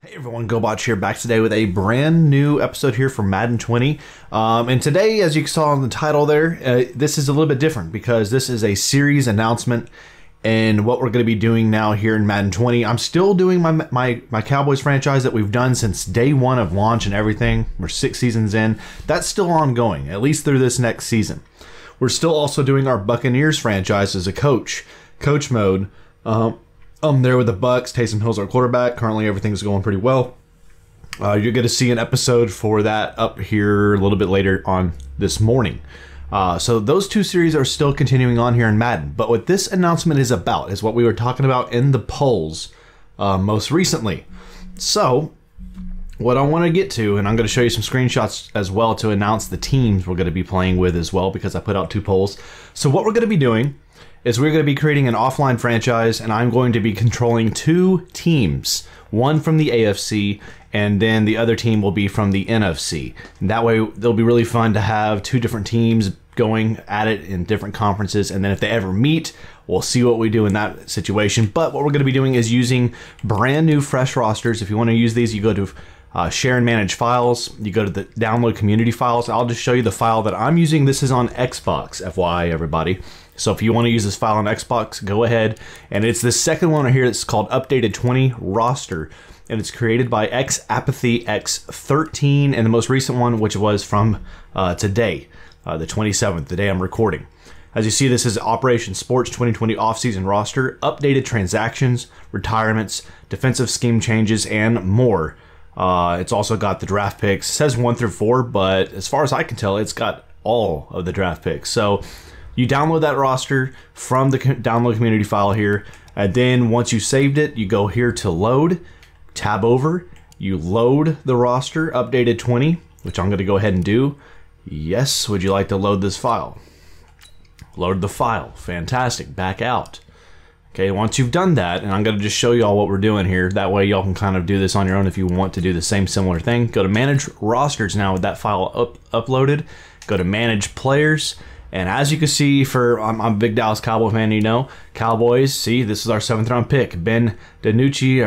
Hey everyone, Gobotch here, back today with a brand new episode here for Madden 20. And today, as you saw in the title there, this is a little bit different because this is a series announcement and what we're going to be doing now here in Madden 20. I'm still doing my Cowboys franchise that we've done since day one of launch and everything. We're 6 seasons in. That's still ongoing, at least through this next season. We're still also doing our Buccaneers franchise as a coach mode. I'm there with the Bucks. Taysom Hill's our quarterback. Currently, everything's going pretty well. You're going to see an episode for that up here a little bit later on this morning. So those two series are still continuing on here in Madden. But what this announcement is about is what we were talking about in the polls most recently. So what I want to get to, and I'm going to show you some screenshots as well to announce the teams we're going to be playing with as well, because I put out 2 polls. So what we're going to be doing is we're going to be creating an offline franchise, and I'm going to be controlling 2 teams, one from the AFC, and then the other team will be from the NFC. And that way, it'll be really fun to have 2 different teams going at it in different conferences, and then if they ever meet, we'll see what we do in that situation. But what we're going to be doing is using brand new fresh rosters. If you want to use these, you go to share and manage files, you go to the download community files. I'll just show you the file that I'm using. This is on Xbox, FYI everybody. So if you want to use this file on Xbox, go ahead. And it's the second one right here that's called Updated 20 Roster. And it's created by Apathy X13, and the most recent one, which was from today, the 27th, the day I'm recording. As you see, this is Operation Sports 2020 Offseason Roster, updated transactions, retirements, defensive scheme changes, and more. It's also got the draft picks. It says 1 through 4, but as far as I can tell, it's got all of the draft picks. So you download that roster from the download community file here, and then once you saved it, you go here to load, tab over, you load the roster, updated 20, which I'm going to go ahead and do. Yes, would you like to load this file? Load the file. Fantastic. Back out. Okay, once you've done that, and I'm going to just show you all what we're doing here. That way y'all can kind of do this on your own if you want to do the same similar thing. Go to Manage Rosters now with that file uploaded. Go to Manage Players. And as you can see, I'm a big Dallas Cowboy fan, you know. Cowboys, see, this is our 7th round pick. Ben DiNucci,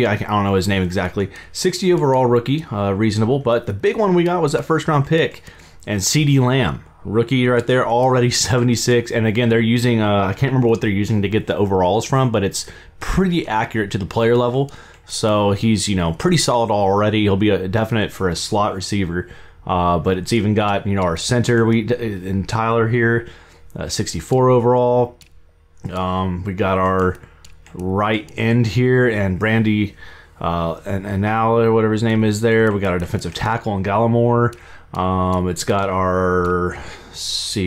I don't know his name exactly. 60 overall rookie, reasonable. But the big one we got was that 1st round pick. And CeeDee Lamb, rookie right there, already 76. And again, they're using, I can't remember what they're using to get the overalls from, but it's pretty accurate to the player level. So he's, you know, pretty solid already. He'll be a definite for a slot receiver. But it's even got, you know, our center in Tyler here, 64 overall. We got our right end here and Brandy and Al, or whatever his name is there. We got our defensive tackle and Gallimore. It's got our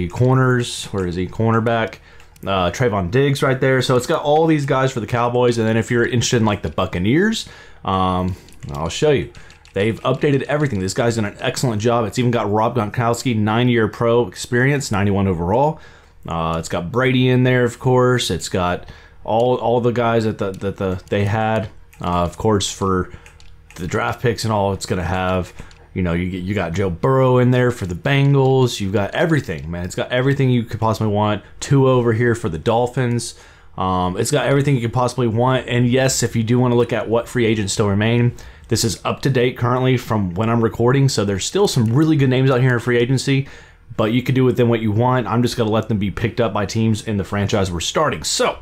corners. Where is he? Cornerback. Trayvon Diggs right there. So it's got all these guys for the Cowboys. And then if you're interested in like the Buccaneers, I'll show you. They've updated everything. This guy's done an excellent job. It's even got Rob Gronkowski, 9-year pro experience, 91 overall. It's got Brady in there, of course. It's got all the guys that they had, of course, for the draft picks and all. It's going to have, you know, you got Joe Burrow in there for the Bengals. You've got everything, man. It's got everything you could possibly want. 2 over here for the Dolphins. It's got everything you could possibly want. And yes, if you do want to look at what free agents still remain, this is up to date currently from when I'm recording, so there's still some really good names out here in free agency, but you can do with them what you want. I'm just going to let them be picked up by teams in the franchise we're starting. So,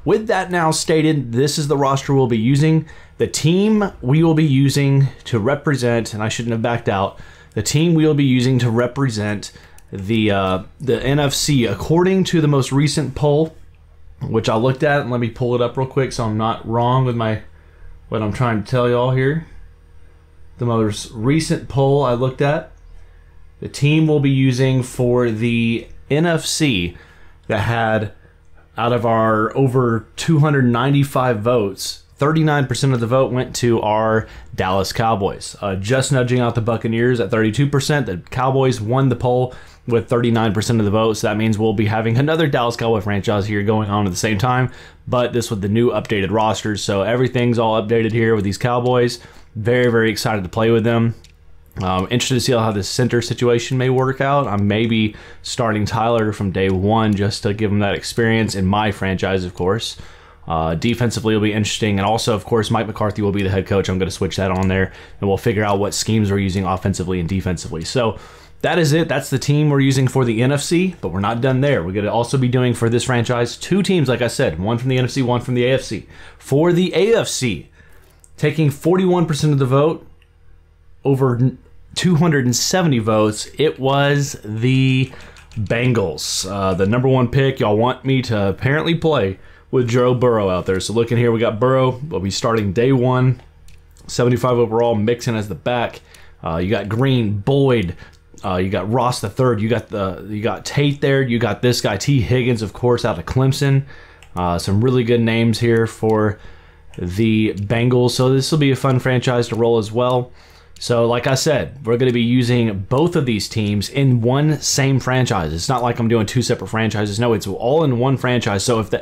with that now stated, this is the roster we'll be using. The team we will be using to represent, and I shouldn't have backed out, the team we will be using to represent the NFC, according to the most recent poll, which I looked at, and let me pull it up real quick so I'm not wrong with what I'm trying to tell y'all here. The most recent poll I looked at, the team we'll be using for the NFC that had, out of our over 295 votes, 39% of the vote went to our Dallas Cowboys. Just nudging out the Buccaneers at 32%. The Cowboys won the poll with 39% of the vote, so that means we'll be having another Dallas Cowboy franchise here going on at the same time, but this with the new updated rosters, so everything's all updated here with these Cowboys. Very, very excited to play with them. Interested to see how this center situation may work out. I'm maybe starting Tyler from day one just to give him that experience in my franchise, of course. Defensively will be interesting, and also, of course, Mike McCarthy will be the head coach. I'm going to switch that on there, and we'll figure out what schemes we're using offensively and defensively. So that is it. That's the team we're using for the NFC, but we're not done there. We're going to also be doing for this franchise 2 teams, like I said, one from the NFC, one from the AFC. For the AFC, taking 41% of the vote, over 270 votes, it was the Bengals. The #1 pick. Y'all want me to apparently play with Joe Burrow out there. So looking here, we got Burrow. We'll be starting day 1, 75 overall, Mixon as the back. You got Green, Boyd. You got Ross the third. You got Tate there. You got this guy T. Higgins, of course, out of Clemson. Some really good names here for the Bengals. So this will be a fun franchise to roll as well. So like I said, we're going to be using both of these teams in one same franchise. It's not like I'm doing 2 separate franchises. No, it's all in one franchise. So if the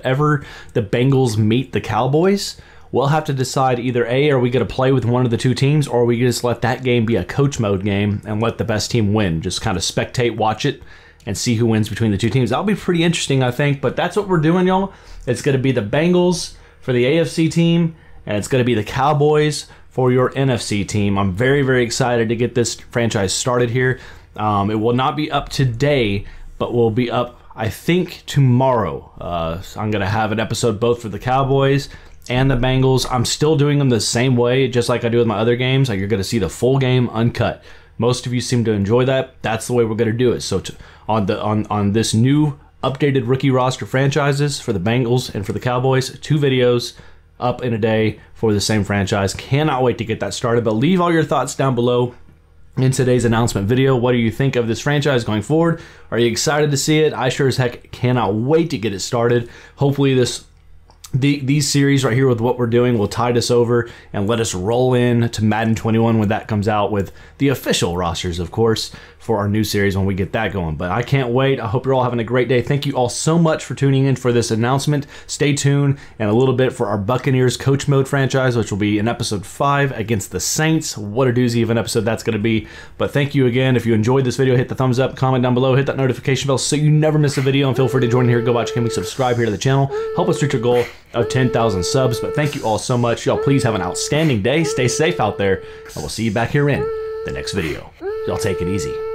Bengals meet the Cowboys, we'll have to decide either A, are we going to play with one of the 2 teams, or are we just let that game be a coach mode game and let the best team win? Just kind of spectate, watch it, and see who wins between the 2 teams. That'll be pretty interesting, I think. But that's what we're doing, y'all. It's going to be the Bengals for the AFC team, and it's going to be the Cowboys for your NFC team. I'm very, very excited to get this franchise started here. It will not be up today, but will be up, I think, tomorrow. So I'm going to have an episode both for the Cowboys and the Bengals. I'm still doing them the same way, just like I do with my other games. Like, you're going to see the full game uncut. Most of you seem to enjoy that. That's the way we're going to do it. So on this new updated rookie roster franchises for the Bengals and for the Cowboys, 2 videos up in a day for the same franchise. Cannot wait to get that started. But leave all your thoughts down below in today's announcement video. What do you think of this franchise going forward? Are you excited to see it? I sure as heck cannot wait to get it started. Hopefully these series right here with what we're doing will tide us over and let us roll in to Madden 21 when that comes out, with the official rosters, of course, for our new series when we get that going. But I can't wait. I hope you're all having a great day. Thank you all so much for tuning in for this announcement. Stay tuned in a little bit for our Buccaneers Coach Mode franchise, which will be in episode 5 against the Saints. What a doozy of an episode that's going to be. But thank you again. If you enjoyed this video, hit the thumbs up, comment down below, hit that notification bell so you never miss a video, and feel free to join here at Gobotch Gaming. Subscribe here to the channel. Help us reach our goal of 10,000 subs. But thank you all so much. Y'all please have an outstanding day. Stay safe out there, and we'll see you back here in the next video. Y'all take it easy.